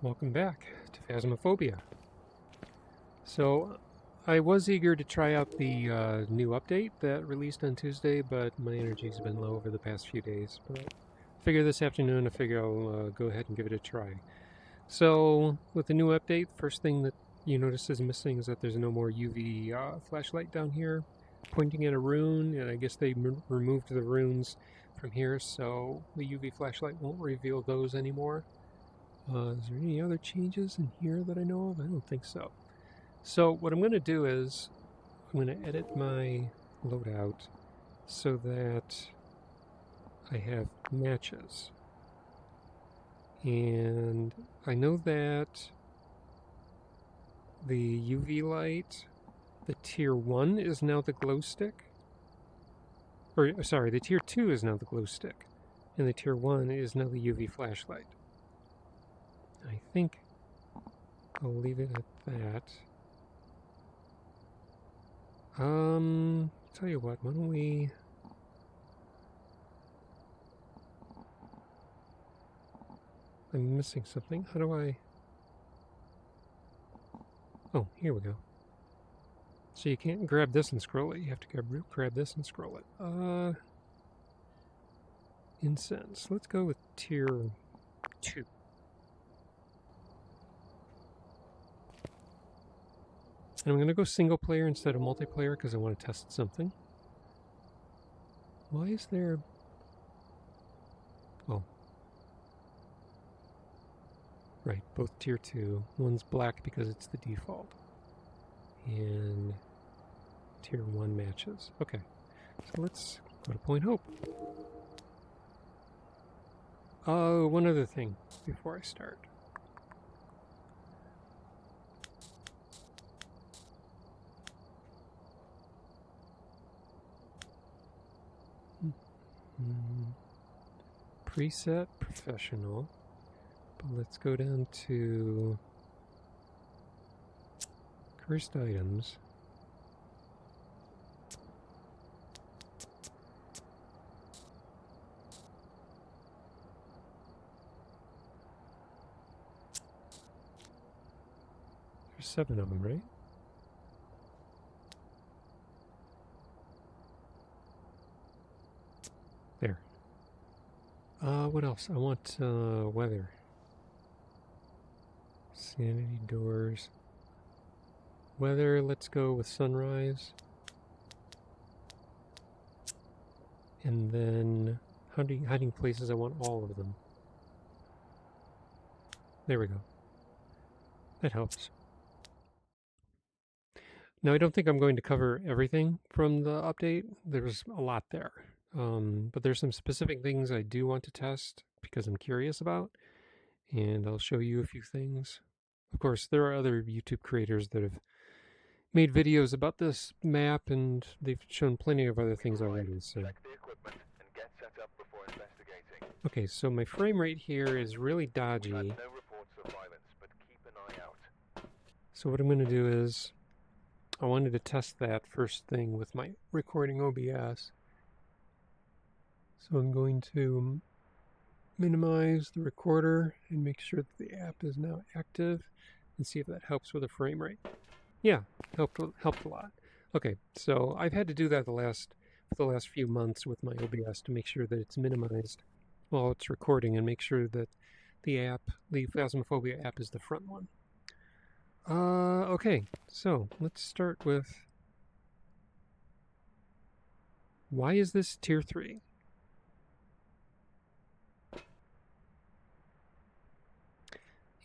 Welcome back to Phasmophobia. So, I was eager to try out the new update that released on Tuesday, but my energy's been low over the past few days. But I figure this afternoon, I'll go ahead and give it a try. So, with the new update, first thing that you notice is missing is that there's no more UV flashlight down here pointing at a rune, and I guess they removed the runes from here, so the UV flashlight won't reveal those anymore. Is there any other changes in here that I know of? I don't think so. So what I'm going to do is I'm going to edit my loadout so that I have matches. And I know that the UV light, the tier 1 is now the glow stick. Or, sorry, the tier 2 is now the glow stick. And the tier 1 is now the UV flashlight. I think I'll leave it at that. Tell you what, why don't we... I'm missing something. How do I... Oh, here we go. So you can't grab this and scroll it. You have to grab this and scroll it. Incense. Let's go with tier 2. And I'm going to go single player instead of multiplayer because I want to test something. Why is there... Oh. Right, both tier 2. One's black because it's the default. And tier 1 matches. Okay, so let's go to Point Hope. Oh, one other thing before I start. Preset professional, but let's go down to cursed items. There's 7 of them, right? There. What else? I want weather. Sanity doors. Weather, let's go with sunrise. And then hiding places, I want all of them. There we go. That helps. Now, I don't think I'm going to cover everything from the update. There's a lot there. But there's some specific things I do want to test because I'm curious about, and I'll show you a few things. Of course, there are other YouTube creators that have made videos about this map, and they've shown plenty of other things already. So, okay, so my frame rate here is really dodgy. So what I'm going to do is, I wanted to test that first thing with my recording OBS. So I'm going to minimize the recorder and make sure that the app is now active and see if that helps with the frame rate. Yeah, helped a lot. Okay, so I've had to do that for the last few months with my OBS to make sure that it's minimized while it's recording and make sure that the Phasmophobia app is the front one. Okay, so let's start with, why is this tier 3?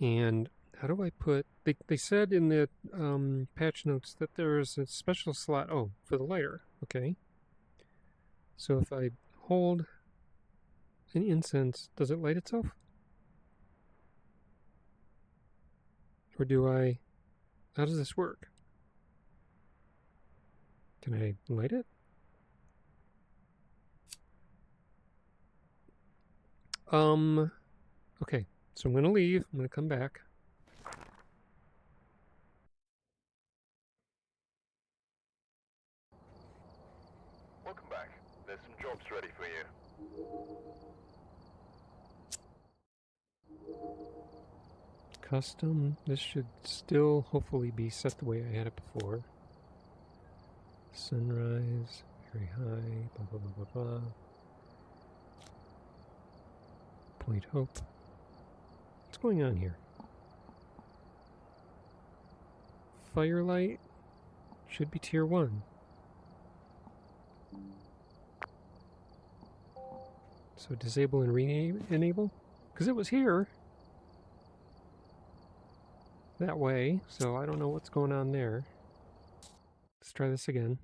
And how do I put... They said in the patch notes that there's a special slot... Oh, for the lighter. Okay. So if I hold an incense, does it light itself? Or do I... How does this work? Can I light it? Okay. So I'm going to leave. I'm going to come back. Welcome back. There's some jobs ready for you. Custom. This should still hopefully be set the way I had it before. Sunrise, very high, blah blah blah blah blah. Point Hope. What's going on here? Firelight should be tier 1. So disable and re-enable? Because it was here that way, so I don't know what's going on there. Let's try this again.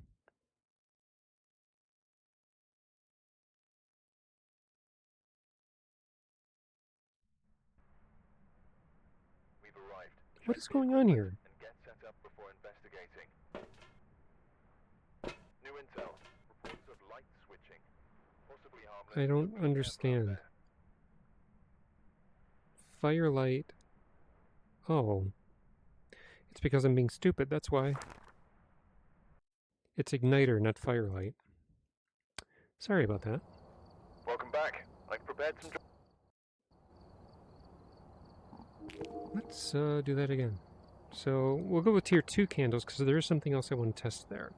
We've arrived. What is going on here? And get set up before investigating. New intel. Reports of light switching. Possibly harmless. I don't understand. Firelight. Oh. It's because I'm being stupid, that's why. It's igniter, not firelight. Sorry about that. Welcome back. I've prepared some Let's do that again. So we'll go with tier 2 candles because there is something else I want to test there.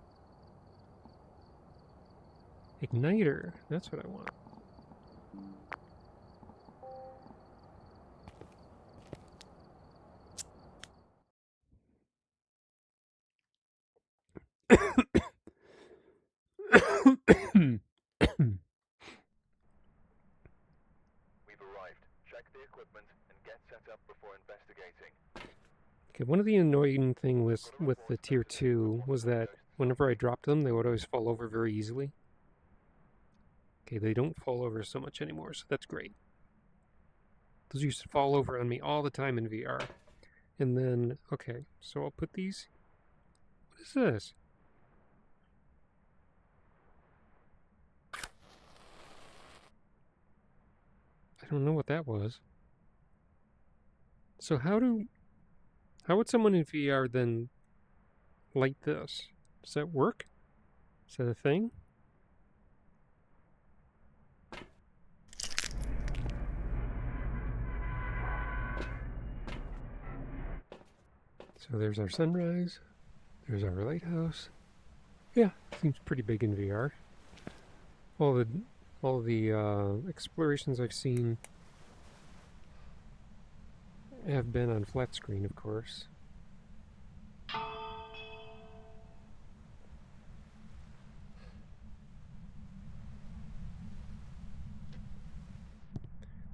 Igniter, that's what I want. We've arrived. Check the equipment and get set up before investigating. Okay, one of the annoying things with the tier 2 was that whenever I dropped them, they would always fall over very easily. Okay, they don't fall over so much anymore, so that's great. Those used to fall over on me all the time in VR. And then, okay, so I'll put these. What is this? I don't know what that was. So how would someone in VR then light this? Does that work? Is that a thing? So there's our sunrise. There's our lighthouse. Yeah, seems pretty big in VR. All the explorations I've seen have been on flat screen, of course.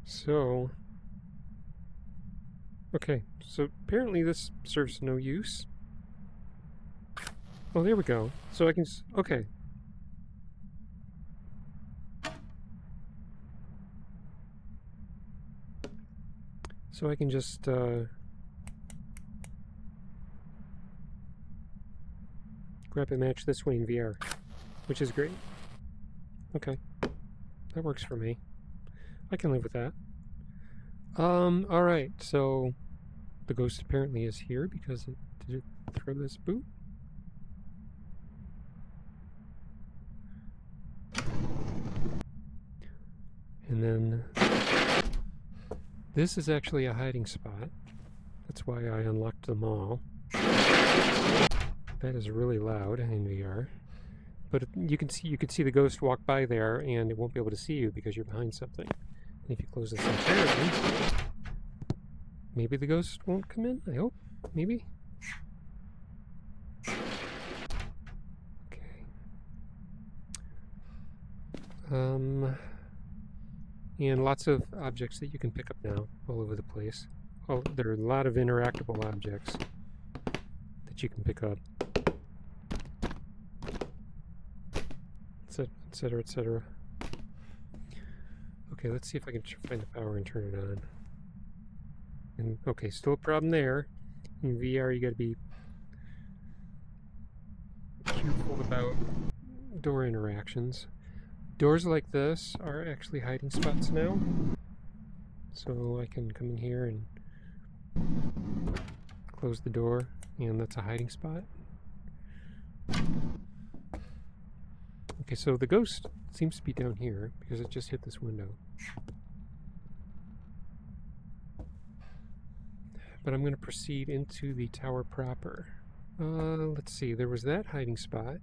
So, okay, so apparently this serves no use. Oh, there we go. So I can, okay. So I can just, grab a match this way in VR, which is great. Okay, that works for me. I can live with that. Alright, so the ghost apparently is here because did it throw this boot? And then this is actually a hiding spot. That's why I unlocked them all. That is really loud in VR. But you could see the ghost walk by there and it won't be able to see you because you're behind something. And if you close this entirely, maybe the ghost won't come in, I hope. Maybe. Okay. And lots of objects that you can pick up now all over the place. Oh, there are a lot of interactable objects that you can pick up. Etc., etc. Okay, let's see if I can find the power and turn it on. And okay, still a problem there. In VR, you got to be careful about door interactions. Doors like this are actually hiding spots now. So I can come in here and close the door, and that's a hiding spot. Okay, so the ghost seems to be down here because it just hit this window. but I'm going to proceed into the tower proper. Let's see, there was that hiding spot.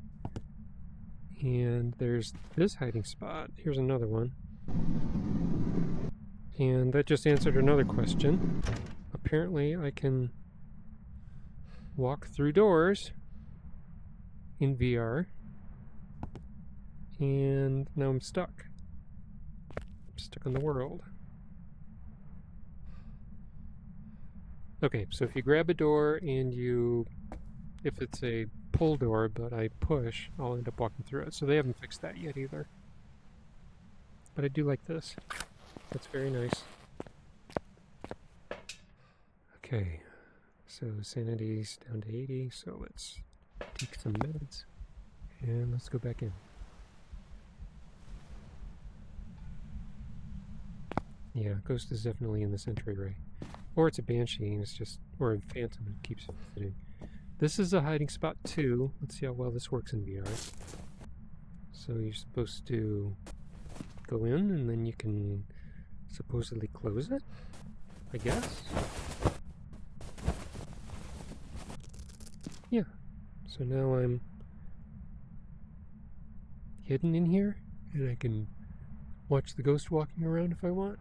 And there's this hiding spot. Here's another one. And that just answered another question. Apparently I can walk through doors in VR. And now I'm stuck. I'm stuck in the world. Okay, so if you grab a door and if it's a pull door, but I push, I'll end up walking through it. So they haven't fixed that yet either. But I do like this. That's very nice. Okay, so sanity's down to 80, so let's take some meds. And let's go back in. Yeah, Ghost is definitely in this entryway. Or it's a Banshee, and it's just, or a Phantom, and it keeps fitting. This is a hiding spot too. Let's see how well this works in VR. So you're supposed to go in, and then you can supposedly close it, I guess. Yeah. So now I'm hidden in here, and I can watch the ghost walking around if I want.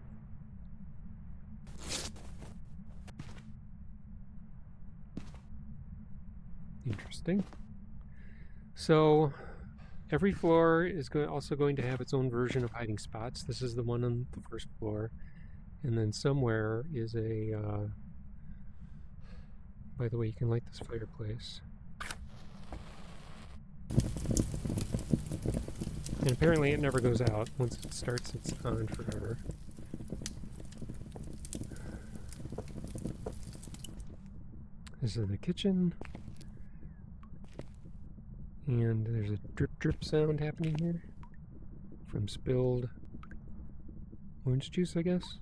Interesting. So every floor is also going to have its own version of hiding spots. This is the one on the first floor. And then somewhere is a... by the way, you can light this fireplace. And apparently it never goes out. Once it starts, it's on forever. This is the kitchen. And there's a drip drip sound happening here from spilled orange juice, I guess.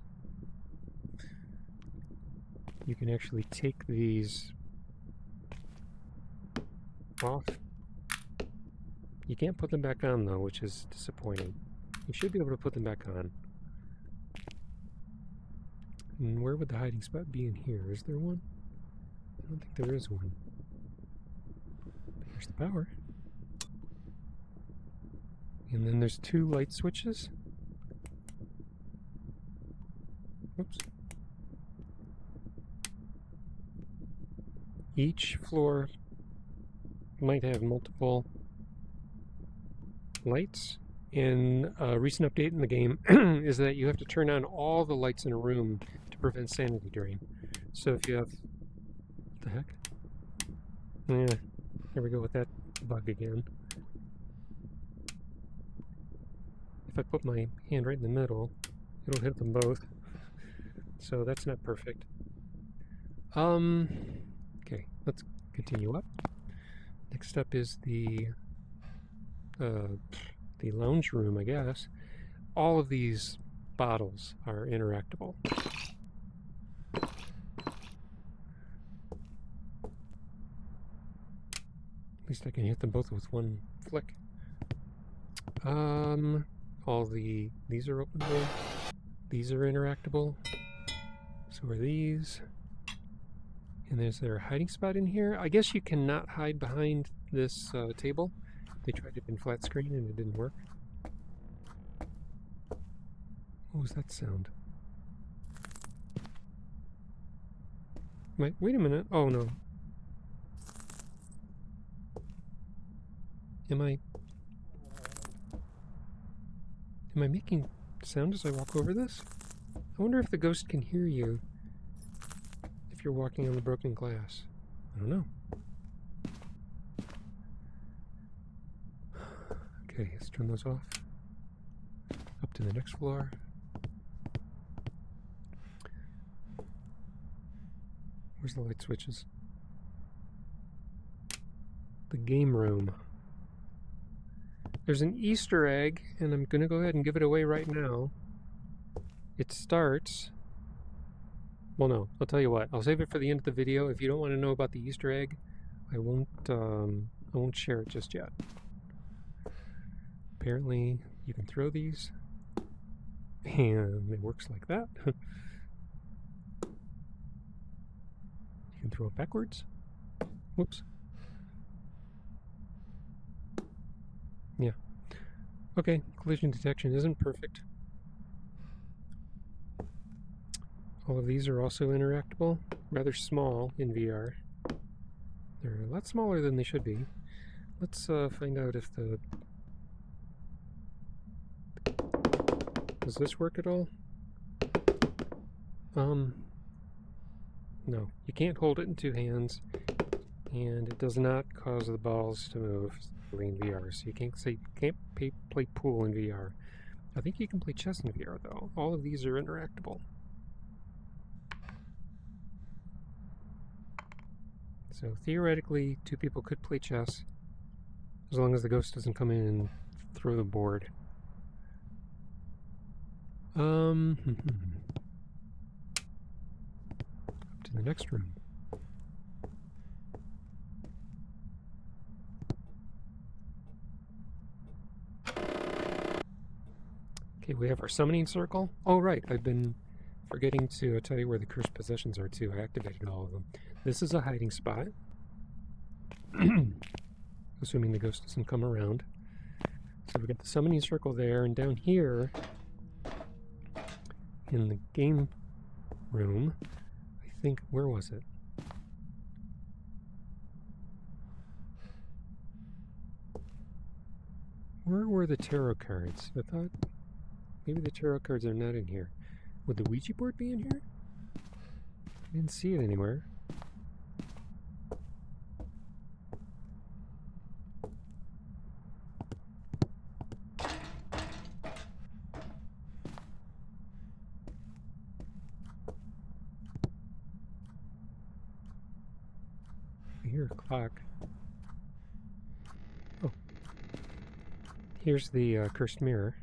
You can actually take these off. You can't put them back on though, which is disappointing. You should be able to put them back on. And where would the hiding spot be in here? Is there one? I don't think there is one. Here's the power. And then there's 2 light switches. Oops. Each floor might have multiple lights. And a recent update in the game is that you have to turn on all the lights in a room to prevent sanity drain. So if you have... What the heck? Yeah, here we go with that bug again. If I put my hand right in the middle, it'll hit them both. So that's not perfect. Okay, let's continue up. Next up is the lounge room, I guess. All of these bottles are interactable. At least I can hit them both with one flick. These are openable. These are interactable. So are these. And there's their hiding spot in here. I guess you cannot hide behind this table. They tried it in flat screen and it didn't work. What was that sound? Wait a minute. Oh no. Am I making sound as I walk over this? I wonder if the ghost can hear you if you're walking on the broken glass. I don't know. Okay, let's turn those off. Up to the next floor. Where's the light switches? The game room. There's an Easter egg, and I'm going to go ahead and give it away right now. It starts... Well, no, I'll tell you what. I'll save it for the end of the video. If you don't want to know about the Easter egg, I won't share it just yet. Apparently, you can throw these, and it works like that. throw it backwards. Whoops. Yeah. Okay, collision detection isn't perfect. All of these are also interactable, rather small in VR. They're a lot smaller than they should be. Let's find out if the... Does this work at all? No. You can't hold it in two hands, and it does not cause the balls to move in VR, so you can't play pool in VR. I think you can play chess in VR, though. All of these are interactable. So theoretically, two people could play chess, as long as the ghost doesn't come in and throw the board. Up to the next room. Okay, we have our summoning circle. Oh, right, I've been forgetting to tell you where the cursed possessions are, too. I activated all of them. This is a hiding spot. Assuming the ghost doesn't come around. So we got the summoning circle there, and down here in the game room, I think, where was it? Where were the tarot cards? I thought maybe the tarot cards are not in here. Would the Ouija board be in here? I didn't see it anywhere. I hear a clock. Oh. Here's the cursed mirror.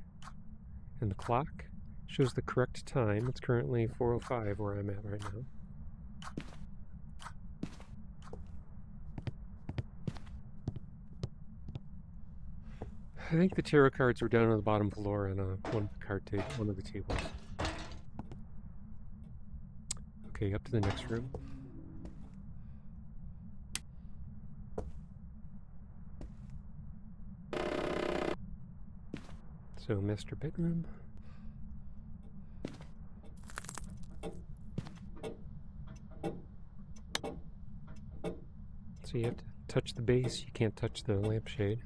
And the clock shows the correct time. It's currently 4:05 where I'm at right now. I think the tarot cards were down on the bottom floor on one of the tables. Okay, up to the next room. So, master bedroom. So you have to touch the base, you can't touch the lampshade.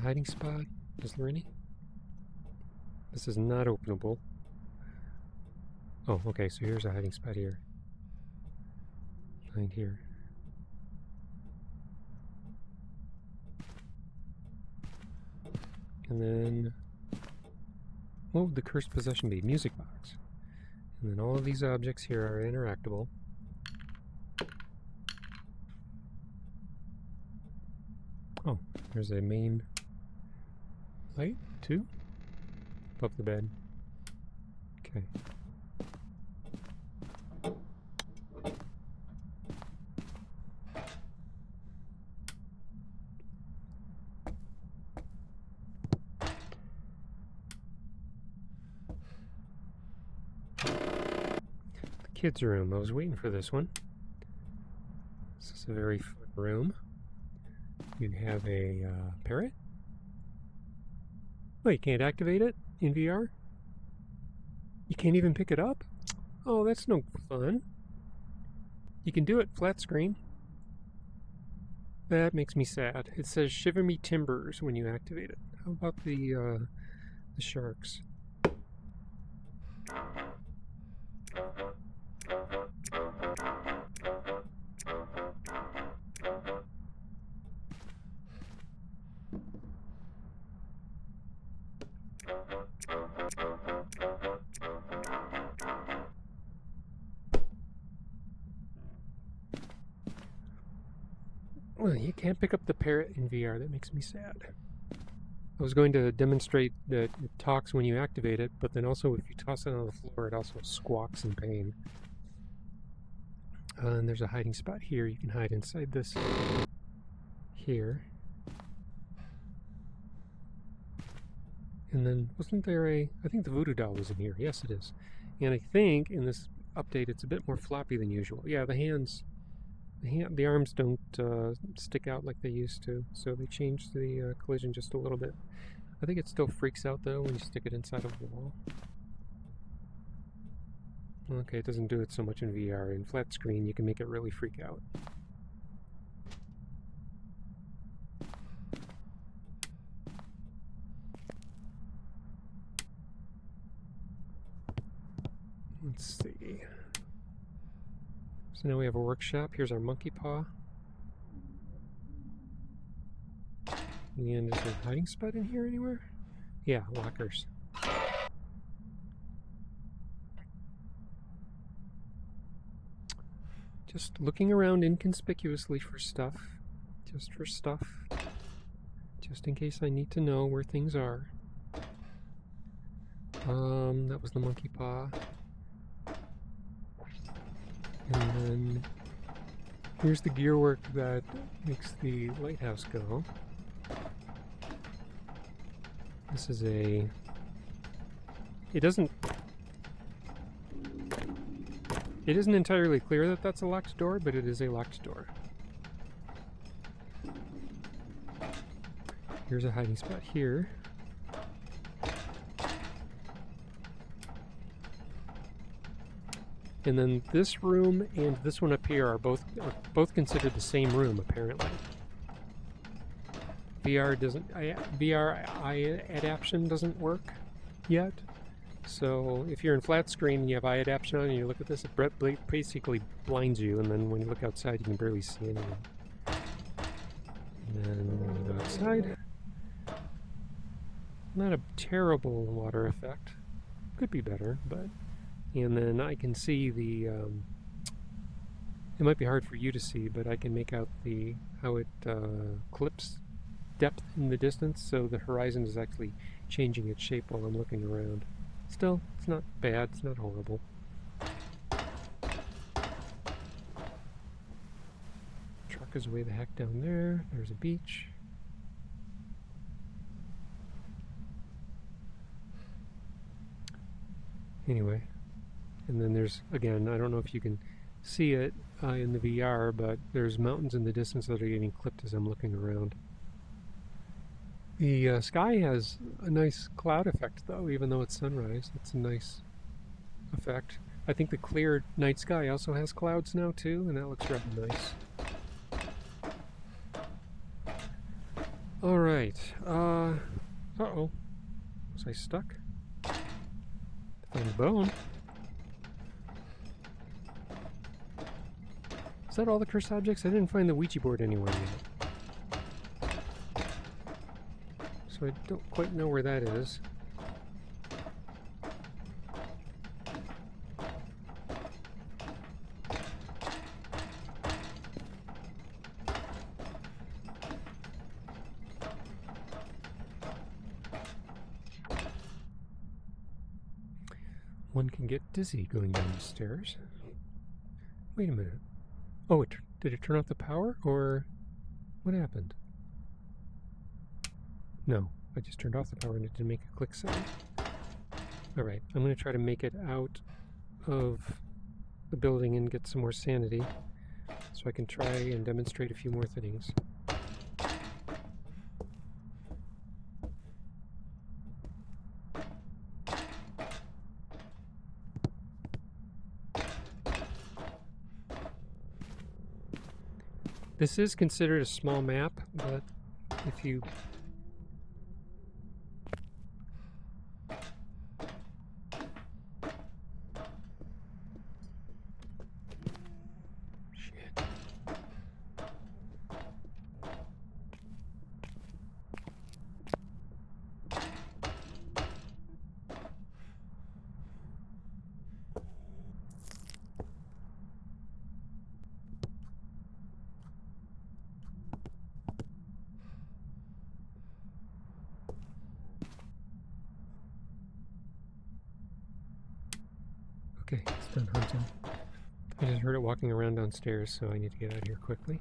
Hiding spot, is there any? This is not openable. Oh, okay, so here's a hiding spot here. Behind here. And then, what would the cursed possession be? Music box. And then all of these objects here are interactable. Oh, there's a main light, too? Above the bed. Okay. Kids' room. I was waiting for this one. This is a very fun room. You have a parrot. Oh, you can't activate it in VR? You can't even pick it up? Oh, that's no fun. You can do it flat screen. That makes me sad. It says shiver me timbers when you activate it. How about the sharks? Well, you can't pick up the parrot in VR. That makes me sad. I was going to demonstrate that it talks when you activate it, but then also if you toss it on the floor, it also squawks in pain. And there's a hiding spot here. You can hide inside this here. And then, wasn't there I think the voodoo doll was in here. Yes, it is. And I think in this update, it's a bit more floppy than usual. Yeah, the arms don't stick out like they used to, so they changed the collision just a little bit. I think it still freaks out though when you stick it inside of a wall. Okay, it doesn't do it so much in VR. In flat screen, you can make it really freak out. Let's see. So now we have a workshop. Here's our monkey paw. And is there a hiding spot in here anywhere? Yeah, lockers. Just looking around inconspicuously for stuff. Just for stuff. Just in case I need to know where things are. That was the monkey paw. And then here's the gearwork that makes the lighthouse go. This is a... It isn't entirely clear that that's a locked door, but it is a locked door. Here's a hiding spot here. And then this room and this one up here are both considered the same room, apparently. VR eye adaptation doesn't work yet. So if you're in flat screen and you have eye adaptation on and you look at this, it basically blinds you, and then when you look outside you can barely see anything. And then when you go outside, not a terrible water effect. Could be better, but... And then I can see the... it might be hard for you to see, but I can make out how it clips depth in the distance, so the horizon is actually changing its shape while I'm looking around. Still, it's not bad, it's not horrible. Truck is way the heck down there. There's a beach. Anyway, and then there's, again, I don't know if you can see it in the VR, but there's mountains in the distance that are getting clipped as I'm looking around. The sky has a nice cloud effect, though, even though it's sunrise. It's a nice effect. I think the clear night sky also has clouds now, too, and that looks rather nice. Alright, uh-oh. Was I stuck? Found a bone. Is that all the cursed objects? I didn't find the Ouija board anywhere yet. So I don't quite know where that is. One can get dizzy going down the stairs. Wait a minute. Oh, did it turn off the power, or what happened? No, I just turned off the power and it didn't make a click sound. Alright, I'm going to try to make it out of the building and get some more sanity, so I can try and demonstrate a few more things. This is considered a small map, but if you... Shit. Okay, it's done hunting. I just heard it walking around downstairs, so I need to get out of here quickly.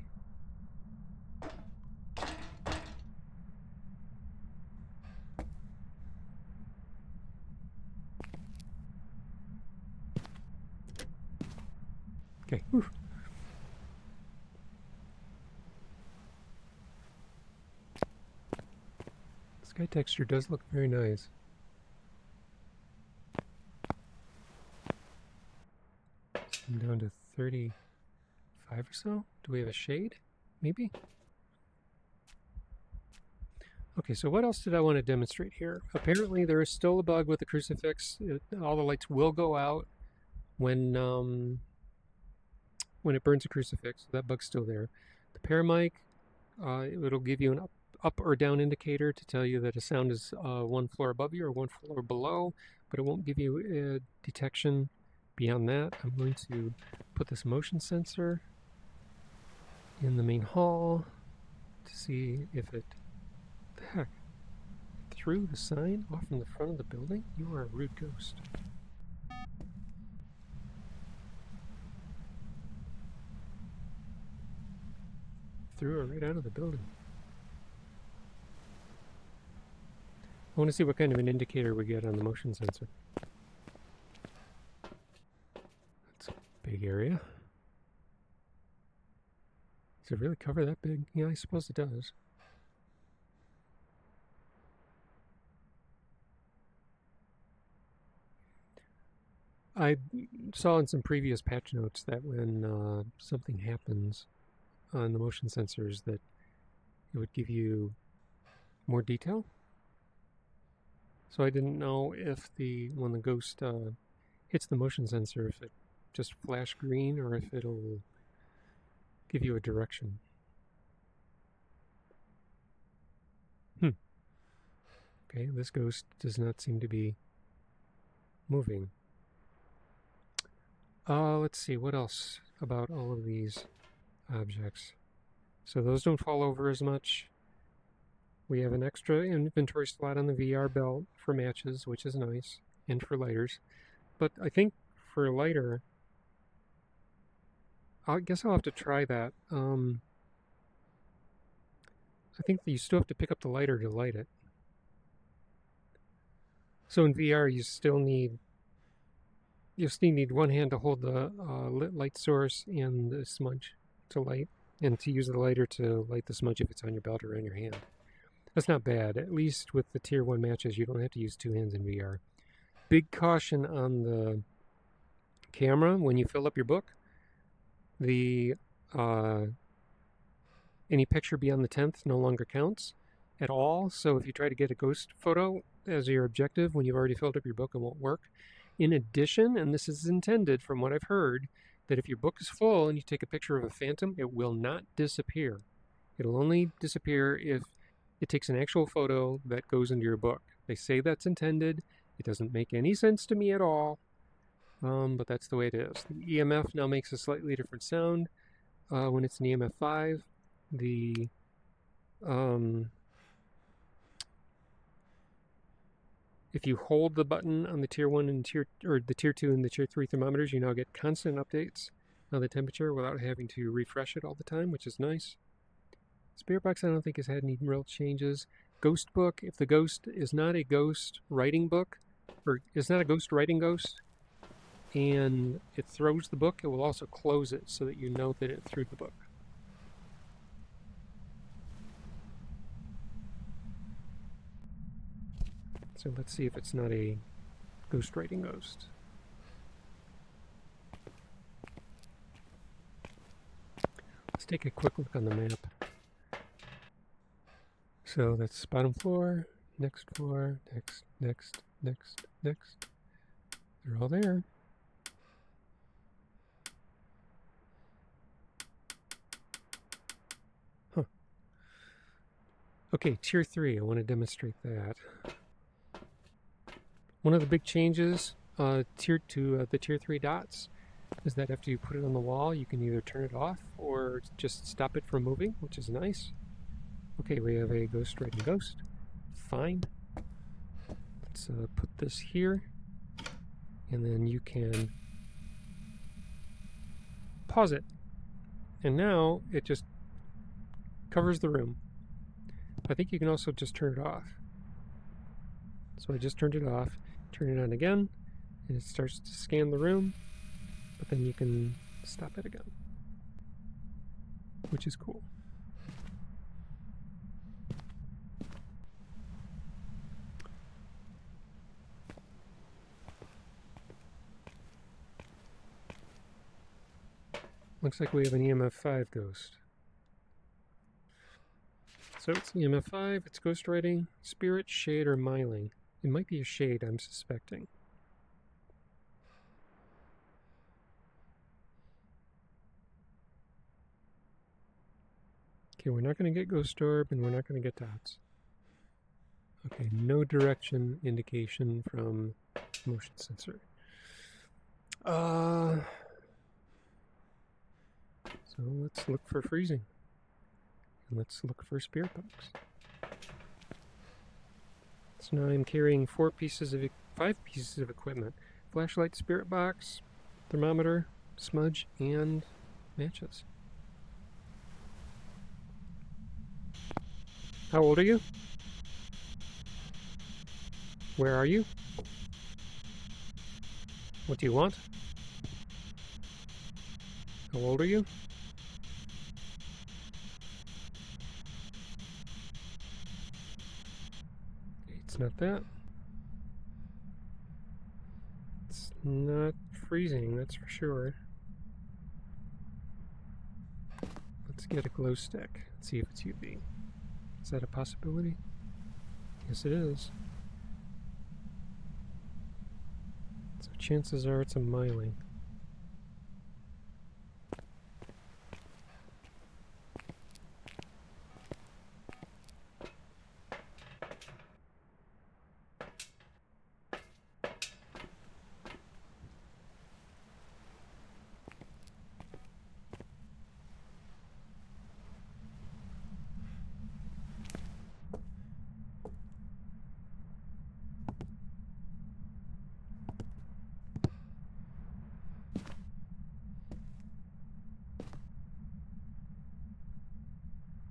Okay. Whew. Sky texture does look very nice. I'm down to 35 or so. Do we have a shade? Maybe? Okay, so what else did I want to demonstrate here? Apparently there is still a bug with the crucifix. All the lights will go out when it burns a crucifix. That bug's still there. The paramic, it'll give you an up or down indicator to tell you that a sound is one floor above you or one floor below, but it won't give you a detection beyond that. I'm going to put this motion sensor in the main hall to see if it... the heck? Threw the sign off in the front of the building? You are a rude ghost. Threw her right out of the building. I want to see what kind of an indicator we get on the motion sensor. That's a big area. Does it really cover that big? Yeah, I suppose it does. I saw in some previous patch notes that when something happens on the motion sensors that it would give you more detail. So I didn't know if when the ghost hits the motion sensor, if it just flash green or if it'll give you a direction. Okay, this ghost does not seem to be moving. Let's see, what else about all of these objects? So those don't fall over as much. We have an extra inventory slot on the VR belt for matches, which is nice, and for lighters. But I think for a lighter, I guess I'll have to try that. I think that you still have to pick up the lighter to light it. So in VR, you still need one hand to hold the light source and the smudge to light, and to use the lighter to light the smudge if it's on your belt or on your hand. That's not bad. At least with the tier 1 matches, you don't have to use 2 hands in VR. Big caution on the camera when you fill up your book. Any picture beyond the 10th no longer counts at all. So if you try to get a ghost photo as your objective when you've already filled up your book, it won't work. In addition, and this is intended from what I've heard, that if your book is full and you take a picture of a phantom, it will not disappear. It'll only disappear if it takes an actual photo that goes into your book. They say that's intended. It doesn't make any sense to me at all, but that's the way it is. The EMF now makes a slightly different sound when it's an EMF 5. If you hold the button on the tier 1 and the tier 2 and the tier 3 thermometers, you now get constant updates on the temperature without having to refresh it all the time, which is nice. Spirit Box I don't think has had any real changes. Ghost Book, if the ghost is not a ghost writing book, or is not a ghost writing ghost, and it throws the book, it will also close it so that you know that it threw the book. So let's see if it's not a ghost writing ghost. Let's take a quick look on the map. So that's bottom floor, next, next. They're all there. Huh. Okay, tier 3, I want to demonstrate that. One of the big changes the tier 3 dots is that after you put it on the wall, you can either turn it off or just stop it from moving, which is nice. Okay, we have a ghost writing ghost. Fine. Let's put this here, and then you can pause it. And now it just covers the room. I think you can also just turn it off. So I just turned it off, turn it on again, and it starts to scan the room. But then you can stop it again, which is cool. Looks like we have an EMF 5 ghost. So it's EMF 5, it's ghost writing, spirit, shade, or myling. It might be a shade, I'm suspecting. Okay, we're not going to get ghost orb, and we're not going to get dots. Okay, no direction indication from motion sensor. So let's look for freezing. And let's look for spirit box. So now I'm carrying 5 pieces of equipment. Flashlight, spirit box, thermometer, smudge, and matches. How old are you? Where are you? What do you want? How old are you? Okay, it's not that. It's not freezing, that's for sure. Let's get a glow stick. Let's see if it's UV. Is that a possibility? Yes, it is. So chances are it's a myling.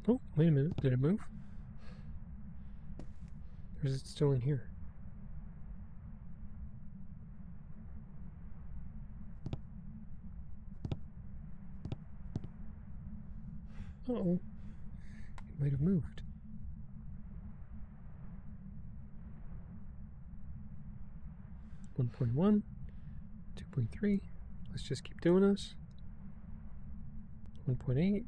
Oh, wait a minute. Did it move? Or is it still in here? Uh-oh. It might have moved. 1.1, 2.3. Let's just keep doing this. 1.8.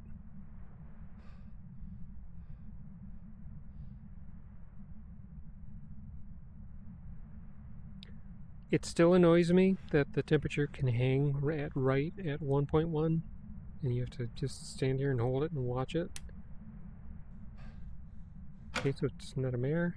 It still annoys me that the temperature can hang right at 1.1, and you have to just stand here and hold it and watch it. Okay, so it's not a mare.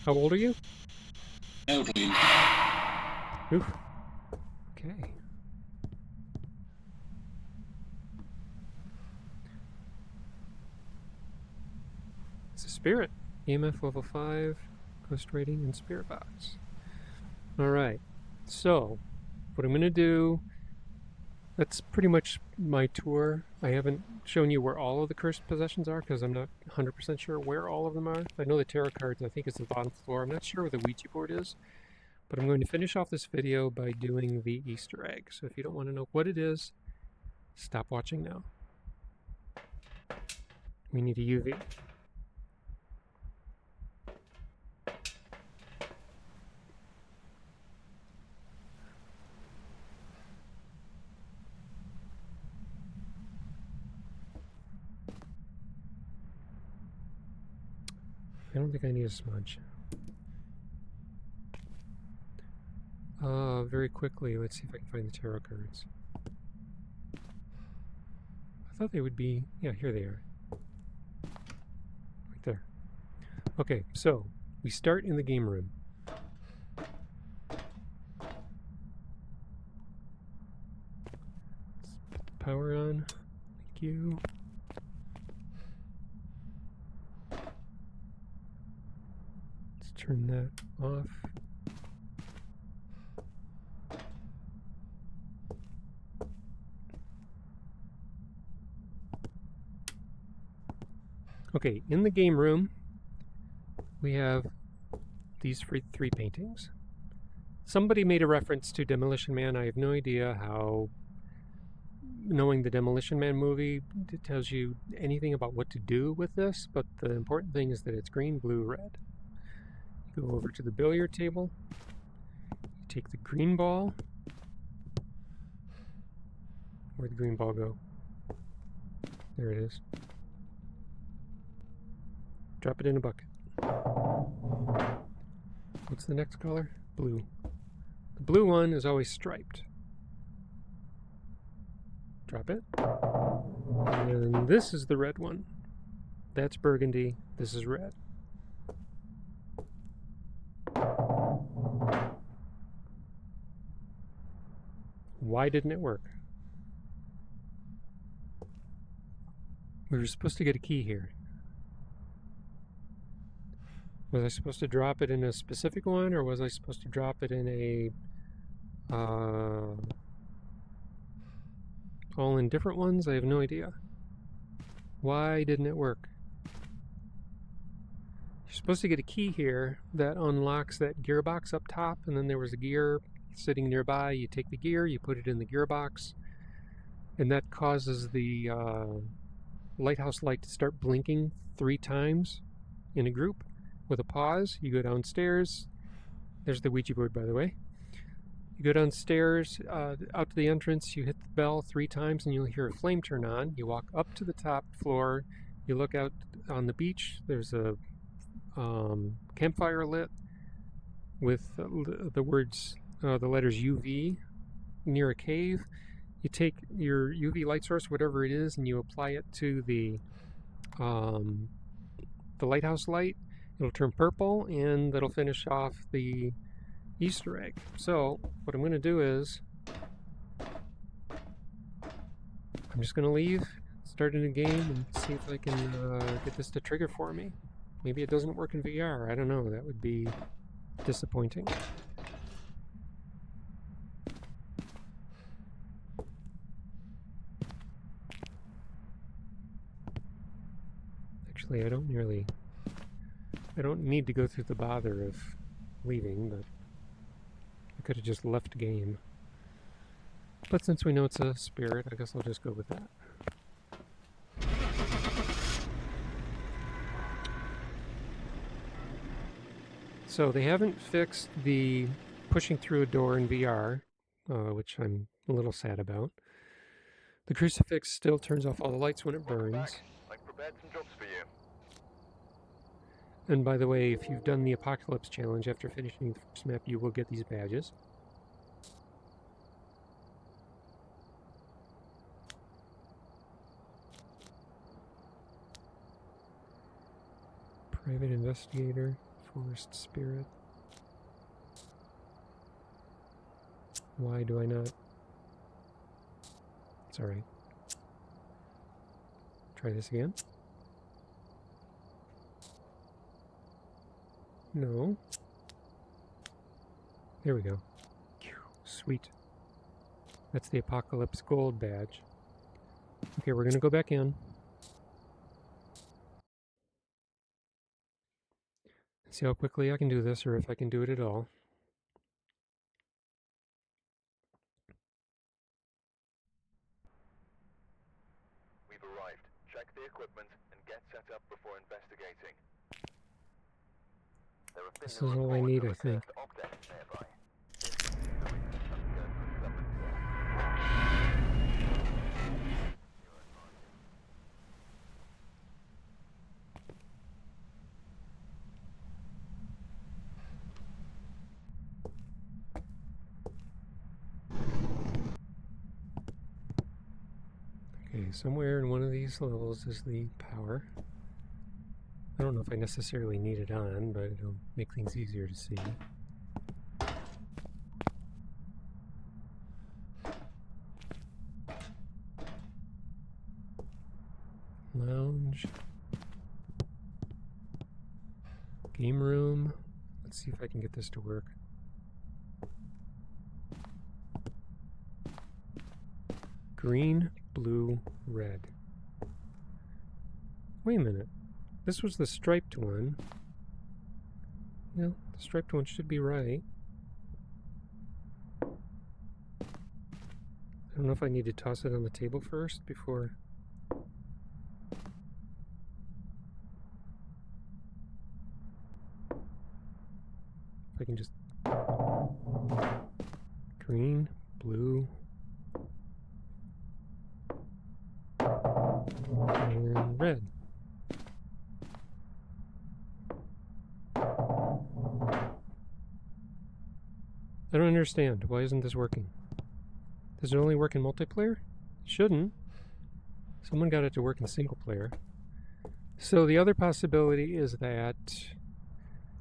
How old are you? Elderly. Oof. Okay. It's a spirit. EMF level 5, ghost rating, and spirit box. Alright. So, what I'm going to do, that's pretty much my tour. I haven't shown you where all of the cursed possessions are because I'm not 100% sure where all of them are. I know the tarot cards, I think it's the bottom floor. I'm not sure where the Ouija board is. But I'm going to finish off this video by doing the Easter egg. So if you don't want to know what it is, stop watching now. We need a UV. I don't think I need a smudge. Very quickly, let's see if I can find the tarot cards. I thought they would be, yeah, here they are. Right there. Okay, so we start in the game room. Let's put the power on. Thank you. Let's turn that off. Okay, in the game room, we have these three paintings. Somebody made a reference to Demolition Man. I have no idea how knowing the Demolition Man movie tells you anything about what to do with this, but the important thing is that it's green, blue, red. You go over to the billiard table, you take the green ball. Where'd the green ball go? There it is. Drop it in a bucket. What's the next color? Blue. The blue one is always striped. Drop it. And then this is the red one. That's burgundy. This is red. Why didn't it work? We were supposed to get a key here. Was I supposed to drop it in a specific one, or was I supposed to drop it in a all in different ones? I have no idea. Why didn't it work? You're supposed to get a key here that unlocks that gearbox up top, and then there was a gear sitting nearby. You take the gear, you put it in the gearbox, and that causes the lighthouse light to start blinking 3 times in a group with a pause. You go downstairs. There's the Ouija board, by the way. You go downstairs, out to the entrance, you hit the bell 3 times and you'll hear a flame turn on. You walk up to the top floor, you look out on the beach, there's a campfire lit with the words, the letters UV near a cave. You take your UV light source, whatever it is, and you apply it to the lighthouse light. It'll turn purple and that'll finish off the Easter egg. So what I'm going to do is I'm just going to leave, start a new game, and see if I can get this to trigger for me. Maybe it doesn't work in VR. I don't know. That would be disappointing. Actually, I don't need to go through the bother of leaving, but I could have just left game. But since we know it's a spirit, I guess I'll just go with that. So they haven't fixed the pushing through a door in VR, which I'm a little sad about. The crucifix still turns off all the lights when it burns. I've prepared some jobs for you. And by the way, if you've done the Apocalypse Challenge after finishing the first map, you will get these badges. Private Investigator, Forest Spirit. Why do I not? It's alright. Try this again. No. There we go. Sweet. That's the Apocalypse Gold badge. Okay, we're gonna go back in. See how quickly I can do this, or if I can do it at all. We've arrived. Check the equipment and get set up before investigating. There have been This is all I need, I think. Okay, somewhere in one of these levels is the power. I don't know if I necessarily need it on, but it'll make things easier to see. Lounge. Game room. Let's see if I can get this to work. Green, blue, red. Wait a minute. This was the striped one. No, the striped one should be right. I don't know if I need to toss it on the table first before... If I can just... Green, blue... and red. I don't understand. Why isn't this working? Does it only work in multiplayer? It shouldn't. Someone got it to work in single player. So the other possibility is that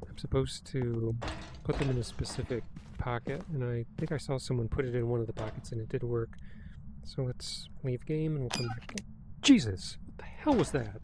I'm supposed to put them in a specific pocket, and I think I saw someone put it in one of the pockets and it did work. So let's leave game and we'll come back. Jesus! What the hell was that?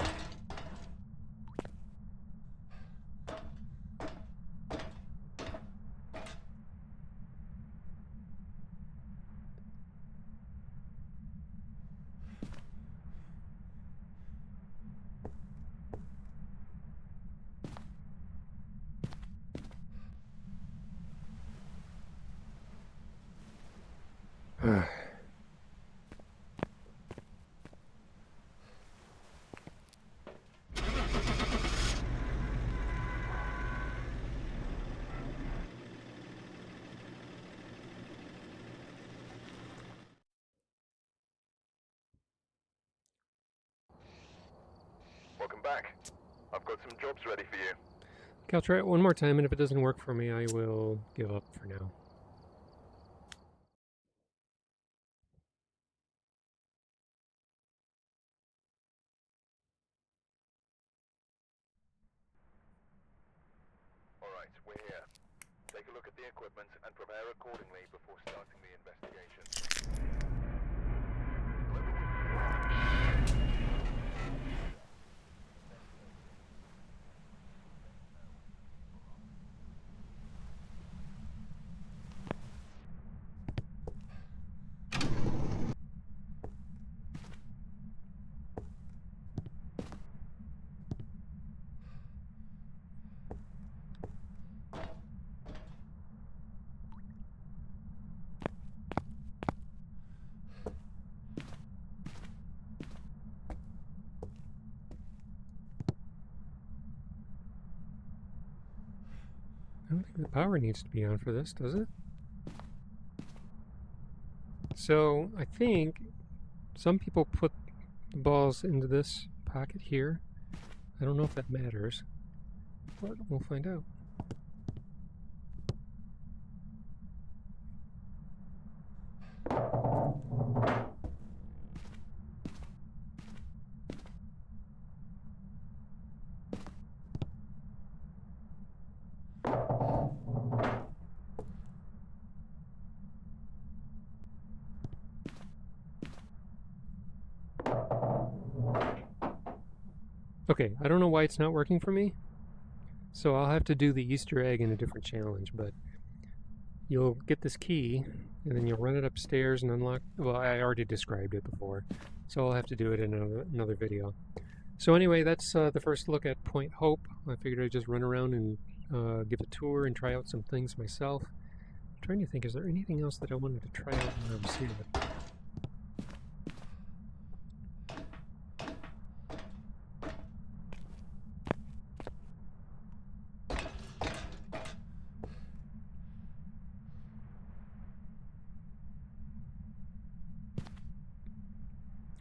Welcome back. I've got some jobs ready for you. Okay, I'll try it one more time, and if it doesn't work for me, I will give up for now. Alright, we're here. Take a look at the equipment and prepare accordingly before starting the investigation. I don't think the power needs to be on for this, does it? So, I think some people put the balls into this pocket here. I don't know if that matters, but we'll find out. Okay, I don't know why it's not working for me, so I'll have to do the Easter egg in a different challenge, but you'll get this key, and then you'll run it upstairs and unlock... Well, I already described it before, so I'll have to do it in another video. So anyway, that's the first look at Point Hope. I figured I'd just run around and give a tour and try out some things myself. I'm trying to think, is there anything else that I wanted to try out when I was here?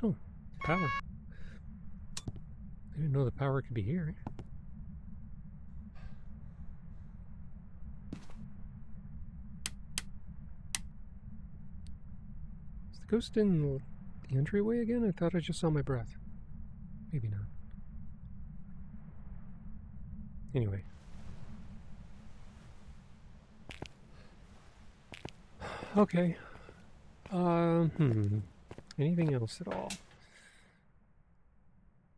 Oh, power. I didn't know the power could be here. Is the ghost in the entryway again? I thought I just saw my breath. Maybe not. Anyway. Okay. Anything else at all?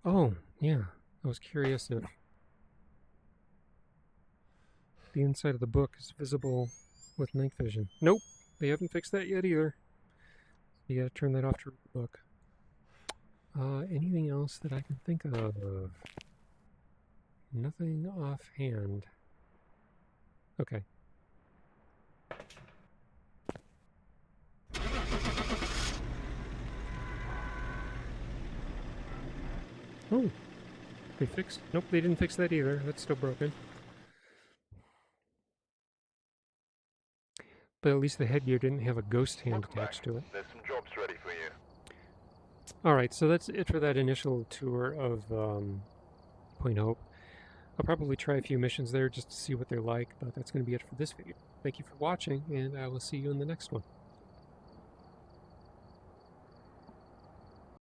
Oh, yeah. I was curious if the inside of the book is visible with night vision. Nope, they haven't fixed that yet either. You gotta turn that off to read the book. Anything else that I can think of? Nothing offhand. Okay. Oh, they fixed. Nope, they didn't fix that either. That's still broken. But at least the headgear didn't have a ghost hand attached to it. There's some jobs ready for you. Alright, so that's it for that initial tour of Point Hope. I'll probably try a few missions there just to see what they're like, but that's going to be it for this video. Thank you for watching, and I will see you in the next one.